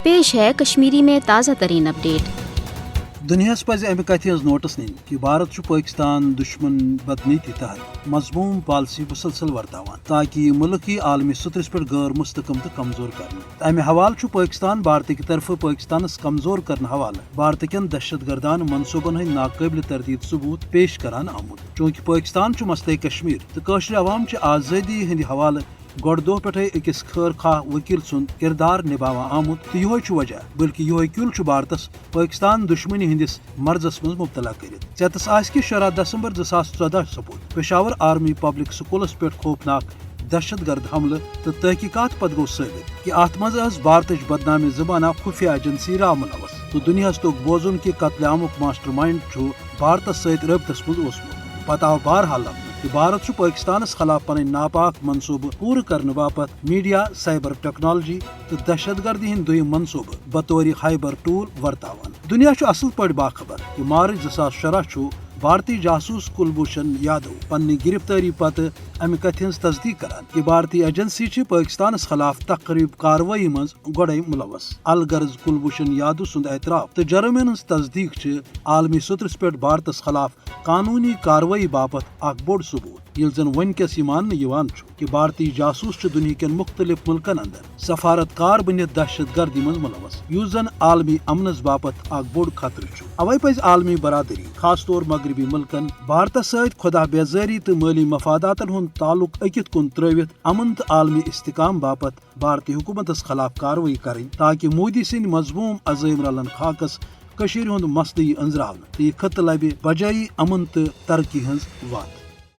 پیش ہے کشمیری میں تازہ ترین اپڈیٹ۔ دنیاس پز امہ کتھ ہز نوٹس نین کہ بھارت پاکستان دشمن بدنیتی تحت مضموم پالسی مسلسل ورتاوان تاکہ یہ ملک عالمی سطرس پہ غیر مستحکم تو کمزور کرنے۔ امہ حوالہ پاکستان بھارت کی طرف پاکستانس کمزور کرنے حوالہ بھارت کین دہشت گردان منصوبن ہند ناقابل تردید ثبوت پیش کران آمت۔ چونکہ پاکستان مسئلہ کشمیر تو قشر عوام آزادی ہند حوالہ گۄڈٕ دۄہ پٮ۪ٹھے أکِس خیر خواہ وکیل سُنٛد کردار نباوان آمت تو یہ وجہ بلکہ یہ کل بھارتس پاکستان دشمنی ہندس مرضس مز مبتلا کرت۔ ژیتس آس کہ 16 دسمبر 2014 سپود پشاور آرمی پبلک سکولس پہ خوفناک دہشت گرد حملہ تو تحقیقات پتہ گو ثابت کہ ات مز بھارت بدنامی زمانہ خفیہ ایجنسی را ملوث تو دنیاس توک بوزن کہ قتل عامک ماسٹر مائنڈ بھارتس ست رابطس مز اوسمت۔ پتہ آو بہرحال لبنہ کہ بھارت پاکستانس خلاف پن ناپاک منصوبہ پور کرنے باپت میڈیا، سائبر ٹیکنالوجی تو دہشت گردی ہند دویم منصوبہ بطور ہائبر ٹول ورتاوان۔ دنیا اصل پٲٹھۍ باخبر کہ مارچ 2016 بھارتی جاسوس کلبھوشن یادو پنہ گرفتاری پتہ امہ کتھ ہز تصدیق کران کہ بھارتی ایجنسی پاکستانس خلاف تقریب کاروٲیی مز گۄڈے ملوث۔ الغرض کلبھوشن یادو سند اعتراف تو جرائم ہز تصدیق عالمی سطرس پہ بھارتس خلاف قانونی کاروٲیی باپت اخ بوڑ ثبوت، یل زن ونکس یہ ماننہ کہ بھارتی جاسوس دنیا کین مختلف ملکن اندر سفارتکار بنت دہشت گردی مز ملوث، یس زن عالمی امنس باپت اخ بوڑ خطرہ۔ اوے پز عالمی برادری خاص طور مغربی ملکن بھارتس ست خدا بیزاری تو مالی مفاداتن ہند تعلق اکت کن ترٲوِتھ امن تو عالمی استحکام باپت بھارتی حکومتس خلاف کاروٲیی کریں تاکہ مودی سند مضموم عزائم رلن خاکس کشیر ہند مسئلہ انزراونہ تو یہ خطہ لبہ بجائی امن تو ترقی ہز وات۔